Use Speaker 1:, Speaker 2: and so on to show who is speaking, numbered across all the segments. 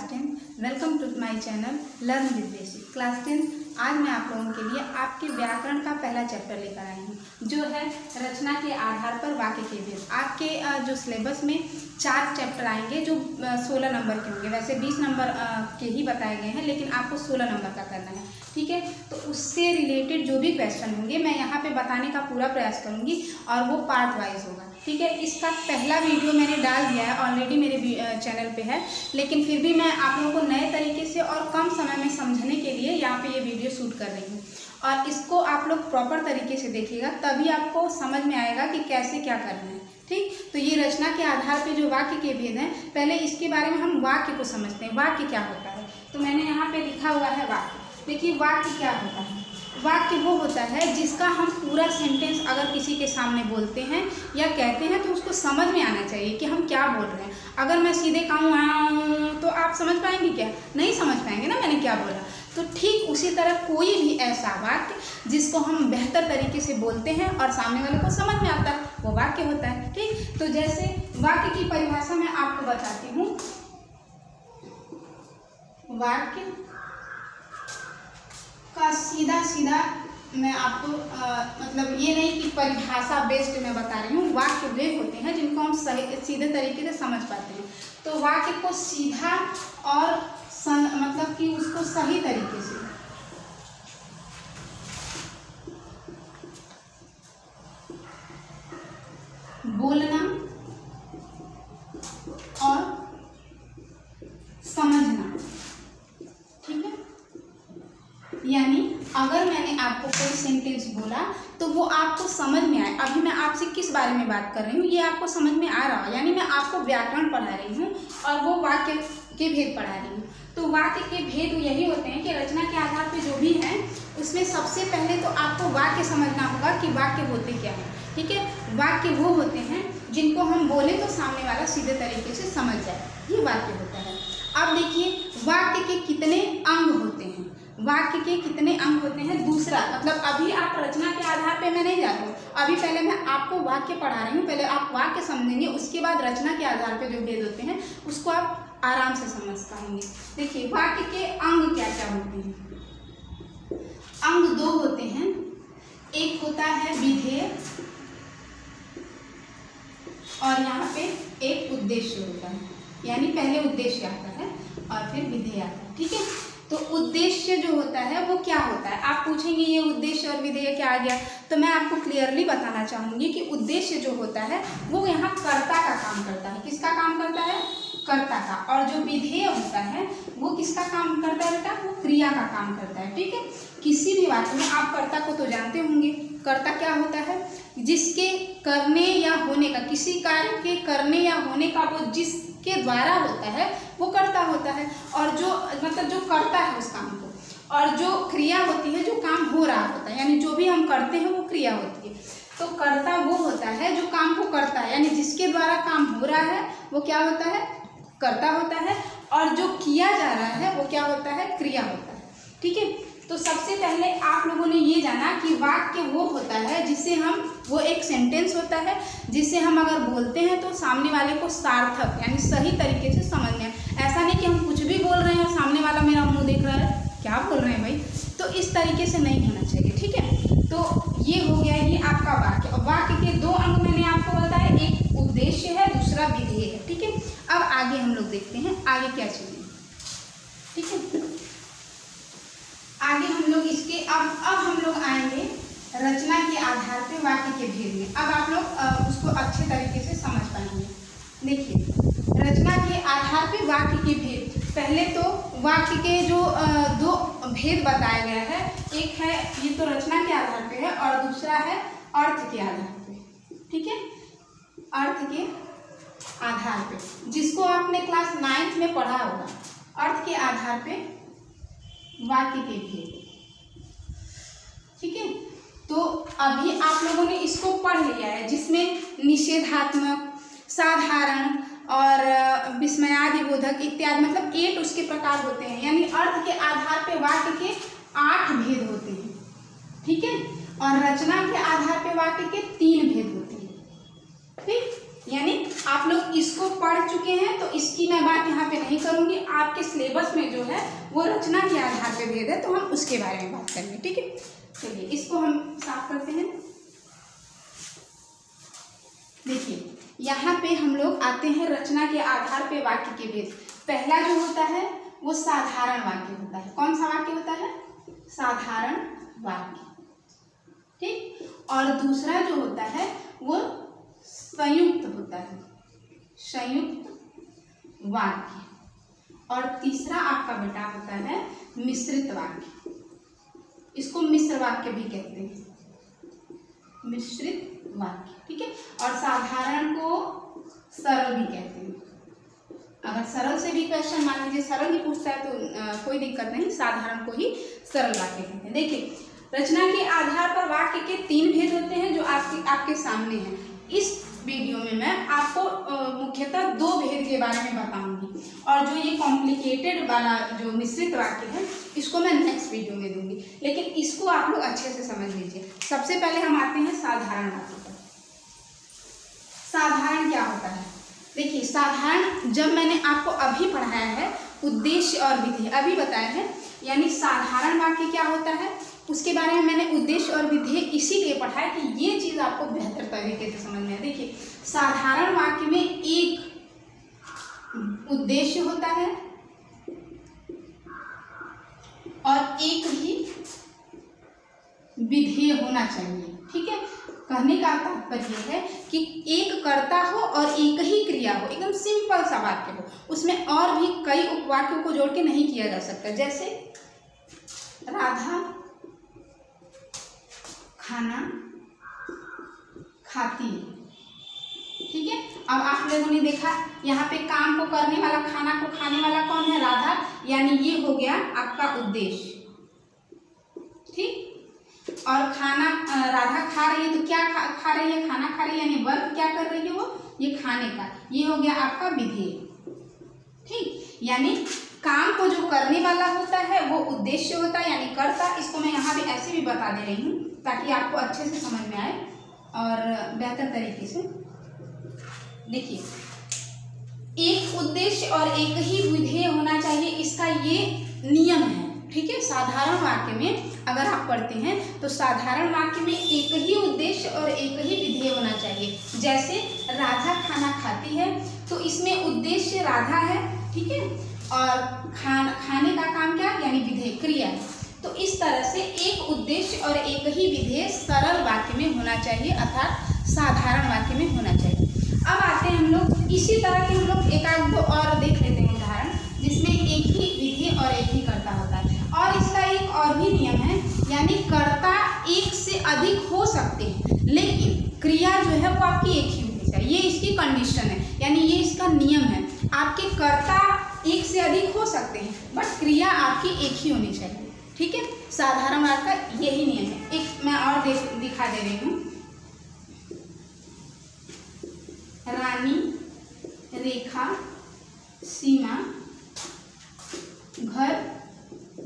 Speaker 1: 10 welcome to my channel learn with basic class 10। आज मैं आप लोगों के लिए आपके व्याकरण का पहला चैप्टर लेकर आई हूँ जो है रचना के आधार पर वाक्य के भेद। आपके जो सिलेबस में 4 चैप्टर आएंगे जो 16 नंबर के होंगे। वैसे 20 नंबर के ही बताए गए हैं लेकिन आपको 16 नंबर का करना है, ठीक है। तो उससे रिलेटेड जो भी क्वेश्चन होंगे मैं यहाँ पे बताने का पूरा प्रयास करूँगी और वो पार्ट वाइज होगा, ठीक है। इसका पहला वीडियो मैंने डाल दिया है, ऑलरेडी मेरे चैनल पे है, लेकिन फिर भी मैं आप लोगों को नए तरीके से और कम समय में समझने के लिए यहाँ पे ये वीडियो शूट कर रही हूँ। और इसको आप लोग प्रॉपर तरीके से देखिएगा तभी आपको समझ में आएगा कि कैसे क्या करना है, ठीक। तो ये रचना के आधार पे जो वाक्य के भेद हैं, पहले इसके बारे में हम वाक्य को समझते हैं। वाक्य क्या होता है, तो मैंने यहाँ पे लिखा हुआ है वाक्य। देखिए वाक्य क्या होता है। वाक्य वो होता है जिसका हम पूरा सेंटेंस अगर किसी के सामने बोलते हैं या कहते हैं तो उसको समझ में आना चाहिए कि हम क्या बोल रहे हैं। अगर मैं सीधे कहूँ तो आप समझ पाएंगे क्या? नहीं समझ पाएंगे ना मैंने क्या बोला। तो ठीक उसी तरह कोई भी ऐसा वाक्य जिसको हम बेहतर तरीके से बोलते हैं और सामने वाले को समझ में आता है वो वाक्य होता है, ठीक। तो जैसे वाक्य की परिभाषा मैं आपको बताती हूँ। वाक्य का सीधा सीधा मैं आपको मतलब ये नहीं कि परिभाषा बेस्ड मैं बता रही हूँ। वाक्य वे होते हैं जिनको हम सीधे तरीके से समझ पाते हैं। तो वाक्य को सीधा और मतलब कि उसको सही तरीके से बोलना और समझना, ठीक है। यानी अगर मैंने आपको कोई सेंटेंस बोला तो वो आपको समझ में आए। अभी मैं आपसे किस बारे में बात कर रही हूँ ये आपको समझ में आ रहा है, यानी मैं आपको व्याकरण पढ़ा रही हूँ और वो वाक्य के भेद पढ़ा रही हूँ। तो वाक्य के भेद यही होते हैं कि रचना के आधार पे जो भी है उसमें सबसे पहले तो आपको वाक्य समझना होगा कि वाक्य होते क्या हैं, ठीक है। वाक्य वो होते हैं जिनको हम बोले तो सामने वाला सीधे तरीके से समझ जाए, ये वाक्य होता है। अब देखिए वाक्य के कितने अंग होते हैं। वाक्य के कितने अंग होते हैं दूसरा, मतलब अभी आप रचना के आधार पे मैं नहीं जा रही हूँ, अभी पहले मैं आपको वाक्य पढ़ा रही हूँ। पहले आप वाक्य समझेंगे, उसके बाद रचना के आधार पे जो भेद होते हैं उसको आप आराम से समझ पाएंगे। देखिए वाक्य के अंग क्या क्या होते हैं। अंग 2 होते हैं। एक होता है विधेय और यहाँ पे एक उद्देश्य होता है, यानी पहले उद्देश्य आता है और फिर विधेय आता है, ठीक है। तो उद्देश्य जो होता है वो क्या होता है। आप पूछेंगे ये उद्देश्य और विधेय क्या आ गया, तो मैं आपको क्लियरली बताना चाहूँगी कि उद्देश्य जो होता है वो यहाँ कर्ता का काम करता है। किसका काम करता है? कर्ता का। और जो विधेय होता है वो किसका काम करता है बेटा? वो क्रिया का काम करता है, ठीक है। किसी भी वाक्य में आप कर्ता को तो जानते होंगे। कर्ता क्या होता है? जिसके करने या होने का, किसी कार्य के करने या होने का वो जिसके द्वारा होता है वो कर्ता होता है। और जो मतलब जो करता है उस काम को, और जो क्रिया होती है जो काम हो रहा होता है, यानी जो भी हम करते हैं वो क्रिया होती है। तो कर्ता वो होता है जो काम को करता है, यानी जिसके द्वारा काम हो रहा है वो क्या होता है? कर्ता होता है। और जो किया जा रहा है वो क्या होता है? क्रिया होता है, ठीक है। तो सबसे पहले आप लोगों ने ये जाना कि वाक्य वो होता है जिसे हम, वो एक सेंटेंस होता है जिसे हम अगर बोलते हैं तो सामने वाले को सार्थक यानी सही तरीके से समझ में। ऐसा नहीं कि हम कुछ भी बोल रहे हैं और सामने वाला मेरा मुंह देख रहा है क्या बोल रहे हैं भाई, तो इस तरीके से नहीं होना चाहिए, ठीक है। तो ये हो गया ये आपका वाक्य। और वाक्य के 2 अंग मैंने आपको बताया, एक उद्देश्य है दूसरा विधेय है, ठीक है। अब आगे हम लोग देखते हैं आगे क्या चीजें, ठीक है। आगे हम लोग इसके अब हम लोग आएंगे रचना के आधार पे वाक्य के भेद में। अब आप लोग उसको अच्छे तरीके से समझ पाएंगे। देखिए रचना के आधार पे वाक्य के भेद, पहले तो वाक्य के जो 2 भेद बताया गया है, एक है ये तो रचना के आधार पे है और दूसरा है अर्थ के आधार पे, ठीक है। अर्थ के आधार पे जिसको आपने क्लास 9th में पढ़ा होगा, अर्थ के आधार पे वाक्य के भेद, ठीक है। तो अभी आप लोगों ने इसको पढ़ लिया है जिसमें निषेधात्मक, साधारण और विस्मयादिबोधक इत्यादि मतलब 8 उसके प्रकार होते हैं। यानी अर्थ के आधार पे वाक्य के 8 भेद होते हैं, ठीक है। और रचना के आधार पे वाक्य के 3 भेद होते हैं, ठीक। यानी आप लोग इसको पढ़ चुके हैं, तो इसकी मैं बात यहाँ पे नहीं करूँगी। आपके सिलेबस में जो है वो रचना के आधार पे भेद है, तो हम उसके बारे में बात करेंगे, ठीक है। चलिए इसको हम साफ करते हैं। देखिए यहाँ पे हम लोग आते हैं रचना के आधार पे वाक्य के भेद। पहला जो होता है वो साधारण वाक्य होता है। कौन सा वाक्य होता है? साधारण वाक्य, ठीक। और दूसरा जो होता है वो संयुक्त होता है, संयुक्त वाक्य। और तीसरा आपका बेटा होता है मिश्रित वाक्य। इसको मिश्र वाक्य भी कहते हैं, मिश्रित वाक्य, ठीक है। और साधारण को सरल भी कहते हैं। अगर सरल से भी क्वेश्चन मान लीजिए सरल ही पूछता है तो कोई दिक्कत नहीं, साधारण को ही सरल वाक्य कहते हैं। देखिए रचना के आधार पर वाक्य के 3 भेद होते हैं जो आपके सामने हैं। इस वीडियो में मैं आपको मुख्यतः 2 भेद के बारे में बताऊंगी, और जो ये कॉम्प्लिकेटेड वाला जो मिश्रित वाक्य है इसको मैं नेक्स्ट वीडियो में दूंगी, लेकिन इसको आप लोग अच्छे से समझ लीजिए। सबसे पहले हम आते हैं साधारण वाक्य पर। साधारण क्या होता है? देखिए साधारण जब मैंने आपको अभी पढ़ाया है उद्देश्य और विधेय अभी बताया है, यानी साधारण वाक्य क्या होता है उसके बारे में मैंने उद्देश्य और विधेय इसीलिए पढ़ा है कि ये चीज़ आपको बेहतर तरीके से समझ में आए। देखिए साधारण वाक्य में एक उद्देश्य होता है और एक ही विधेय होना चाहिए, ठीक है। कहने का तात्पर्य है कि एक कर्ता हो और एक ही क्रिया हो, एकदम सिंपल सा वाक्य हो, उसमें और भी कई उपवाक्यों को जोड़ के नहीं किया जा सकता। जैसे राधा खाना खाती है, ठीक है। अब आप लोगों ने देखा यहाँ पे काम को करने वाला, खाना को खाने वाला कौन है? राधा, यानी ये हो गया आपका उद्देश्य, ठीक। और खाना राधा खा रही है तो क्या खा रही है? खाना खा रही है, यानी वर्क क्या कर रही है वो? ये खाने का, ये हो गया आपका विधेय, ठीक। यानी काम को जो करने वाला होता है वो उद्देश्य होता है, यानी कर्ता। इसको मैं यहाँ भी ऐसे भी बता दे रही हूँ ताकि आपको अच्छे से समझ में आए और बेहतर तरीके से। देखिए एक उद्देश्य और एक ही विधेय होना चाहिए, इसका ये नियम है, ठीक है। साधारण वाक्य में अगर आप पढ़ते हैं तो साधारण वाक्य में एक ही उद्देश्य और एक ही विधेय होना चाहिए। जैसे राधा खाना खाती है तो इसमें उद्देश्य राधा है, ठीक है, और खाने का काम क्या? यानी विधेय, क्रिया। तो इस तरह से एक उद्देश्य और एक ही विधेय सरल वाक्य में होना चाहिए, अर्थात साधारण वाक्य में होना चाहिए। अब आते हैं हम लोग इसी तरह के हम लोग एक आध दो और देख लेते हैं उदाहरण जिसमें एक ही विधेय और एक ही कर्ता होता है। और इसका एक और भी नियम है, यानी कर्ता एक से अधिक हो सकते हैं लेकिन क्रिया जो है वो आपकी एक ही होनी चाहिए। ये इसकी कंडीशन है, यानी ये इसका नियम है। आपके कर्ता एक से अधिक हो सकते हैं बट क्रिया आपकी एक ही होनी चाहिए, ठीक है। साधारण वाक्य का यही नियम है। एक मैं और दिखा दे रही हूँ। रानी, रेखा, सीमा घर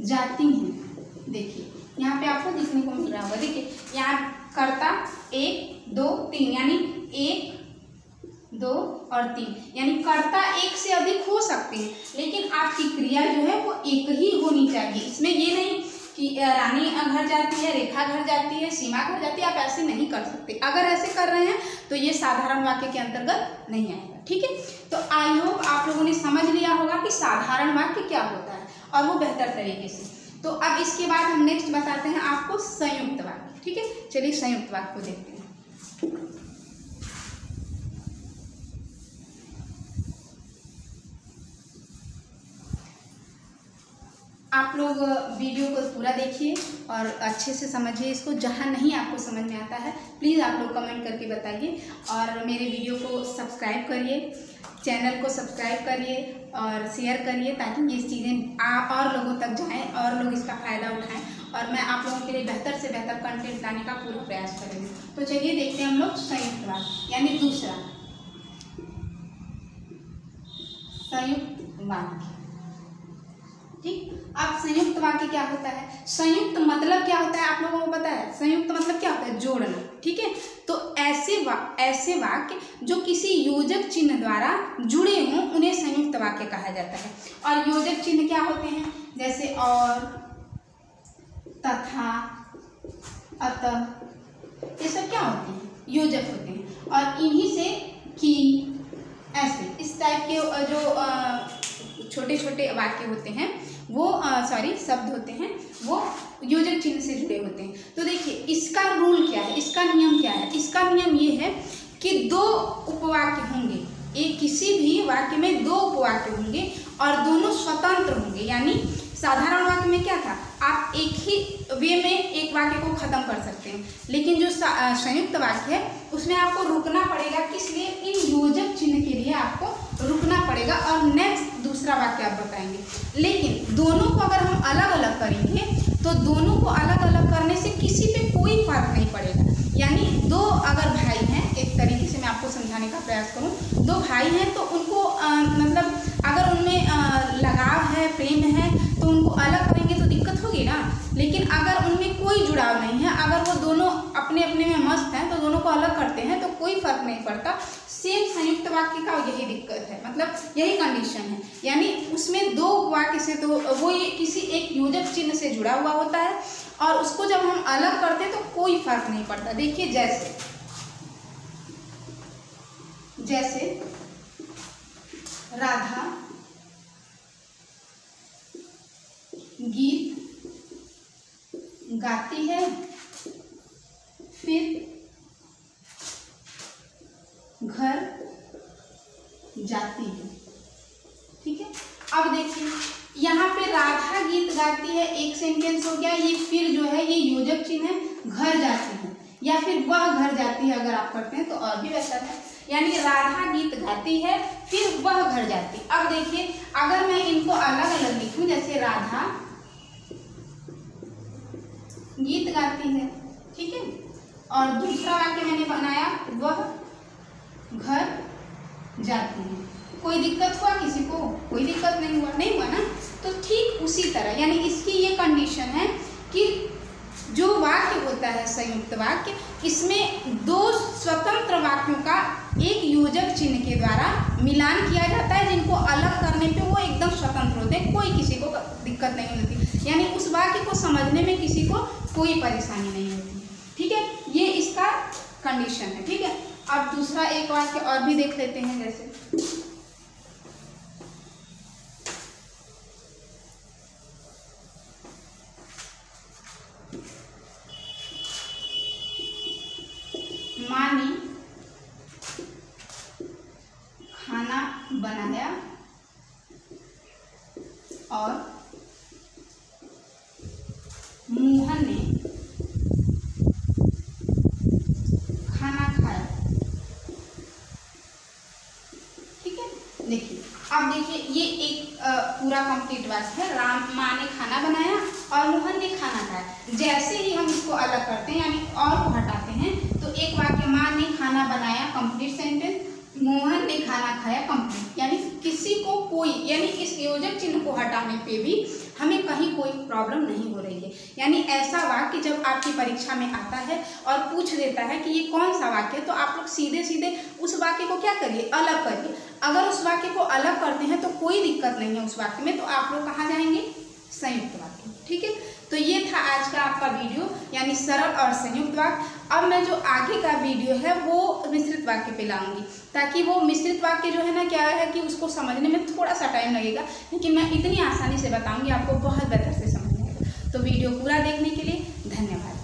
Speaker 1: जाती हैं। देखिए यहाँ पे आपको दिखने को मिल रहा होगा। देखिए यहाँ कर्ता 1 2 3, यानी 1 2 और 3, यानी कर्ता एक से अधिक हो सकते हैं लेकिन आपकी क्रिया जो है वो एक ही होनी चाहिए। इसमें ये नहीं कि रानी घर जाती है, रेखा घर जाती है, सीमा घर जाती है, आप ऐसे नहीं कर सकते। अगर ऐसे कर रहे हैं तो ये साधारण वाक्य के अंतर्गत नहीं आएगा, ठीक है। तो आई होप आप लोगों ने समझ लिया होगा कि साधारण वाक्य क्या होता है और वो बेहतर तरीके से। तो अब इसके बाद हम नेक्स्ट बताते हैं आपको संयुक्त वाक्य, ठीक है। चलिए संयुक्त वाक्य को देखते हैं। आप लोग वीडियो को पूरा देखिए और अच्छे से समझिए इसको। जहाँ नहीं आपको समझ में आता है प्लीज़ आप लोग कमेंट करके बताइए और मेरे वीडियो को सब्सक्राइब करिए, चैनल को सब्सक्राइब करिए और शेयर करिए ताकि ये चीज़ें और लोगों तक जाएं और लोग इसका फ़ायदा उठाएं और मैं आप लोगों के लिए बेहतर से बेहतर कंटेंट लाने का पूरा प्रयास करेंगे। तो चलिए देखते हैं हम लोग संयुक्त वाक्य, यानी दूसरा संयुक्त वाक्य। ठीक। अब संयुक्त वाक्य क्या होता है, संयुक्त मतलब क्या होता है आप लोगों को पता है, संयुक्त मतलब क्या होता है, जोड़ना। ठीक है, तो ऐसे वाक्य जो किसी योजक चिन्ह द्वारा जुड़े हों उन्हें संयुक्त वाक्य कहा जाता है। और योजक चिन्ह क्या होते हैं, जैसे और, तथा, अतः, ये सब क्या होते हैं, योजक होते हैं। और इन्हीं से कि, ऐसे इस टाइप के जो छोटे छोटे वाक्य होते हैं वो शब्द होते हैं वो योजक चिन्ह से जुड़े होते हैं। तो देखिए इसका रूल क्या है, इसका नियम क्या है, इसका नियम ये है कि दो उपवाक्य होंगे, एक किसी भी वाक्य में दो उपवाक्य होंगे और दोनों स्वतंत्र होंगे। यानी साधारण वाक्य में क्या था, आप एक ही वे में एक वाक्य को खत्म कर सकते हैं, लेकिन जो संयुक्त वाक्य है उसमें आपको रुकना पड़ेगा। किस लिए, इन योजक चिन्ह के लिए आपको रुकना पड़ेगा और नेक्स्ट दूसरा वाक्य आप बताएंगे। लेकिन दोनों को अगर हम अलग अलग करेंगे तो दोनों को अलग अलग करने से किसी पे कोई फर्क नहीं पड़ेगा। यानी दो अगर भाई हैं, एक तरीके से मैं आपको समझाने का प्रयास करूं, दो भाई हैं तो उनको मतलब अगर उनमें लगाव है, प्रेम है, तो उनको अलग करेंगे तो दिक्कत होगी ना। लेकिन अगर उनमें कोई जुड़ाव नहीं है, अगर वो दोनों अपने अपने में मस्त हैं, तो दोनों को अलग करते हैं तो कोई फर्क नहीं पड़ता। सेम संयुक्त वाक्य का यही दिक्कत है, मतलब यही कंडीशन है। यानी उसमें दो वाक्य से तो वो ये किसी एक योजक चिन्ह से जुड़ा हुआ होता है और उसको जब हम अलग करते हैं तो कोई फर्क नहीं पड़ता। देखिए जैसे राधा गीत गाती है, फिर घर जाती है। ठीक है, अब देखिए यहाँ पे राधा गीत गाती है, एक सेंटेंस हो गया। ये फिर जो है ये योजक चिन्ह है, घर जाती है या फिर वह घर जाती है अगर आप करते हैं तो और भी बेहतर है। यानी राधा गीत गाती है फिर वह घर जाती है। अब देखिए अगर मैं इनको अलग अलग लिखूं, जैसे राधा गीत गाती है, ठीक है, और दूसरा वाक्य मैंने बनाया वह घर जाती है, कोई दिक्कत हुआ किसी को? कोई दिक्कत नहीं हुआ ना। तो ठीक उसी तरह यानी इसकी ये कंडीशन है कि जो वाक्य होता है संयुक्त वाक्य, इसमें दो स्वतंत्र वाक्यों का एक योजक चिन्ह के द्वारा मिलान किया जाता है, जिनको अलग करने पे वो एकदम स्वतंत्र होते हैं, कोई किसी को दिक्कत नहीं होती। यानी उस वाक्य को समझने में किसी को कोई परेशानी नहीं होती। ठीक है, ये इसका कंडीशन है। ठीक है, अब दूसरा एक वाक्य और भी देख लेते हैं। जैसे माँ ने खाना बनाया और मोहन ने खाना खाया। ठीक है, देखिए अब देखिए ये एक पूरा कंप्लीट वाक्य है। माँ ने खाना बनाया और मोहन ने खाना खाया। जैसे ही हम इसको अलग करते हैं यानी और को हटाते हैं तो एक वाक्य माँ ने खाना बनाया कंप्लीट सेंटेंस, मोहन ने खाना खाया कंप्लीट। यानी किसी को कोई यानी इस योजक चिन्ह को हटाने पे भी हमें कहीं कोई प्रॉब्लम नहीं हो रही है। यानी ऐसा वाक्य जब आपकी परीक्षा में आता है और पूछ देता है कि ये कौन सा वाक्य है, तो आप लोग सीधे सीधे उस वाक्य को क्या करिए, अलग करिए। अगर उस वाक्य को अलग करते हैं तो कोई दिक्कत नहीं है उस वाक्य में, तो आप लोग कहाँ जाएंगे, संयुक्त वाक्य। ठीक है, तो ये था आज का आपका वीडियो यानी सरल और संयुक्त वाक्य। अब मैं जो आगे का वीडियो है वो मिश्रित वाक्य पे लाऊंगी, ताकि वो मिश्रित वाक्य जो है ना क्या है कि उसको समझने में थोड़ा सा टाइम लगेगा, लेकिन मैं इतनी आसानी से बताऊंगी आपको बहुत बेहतर से समझ में आएगा। तो वीडियो पूरा देखने के लिए धन्यवाद।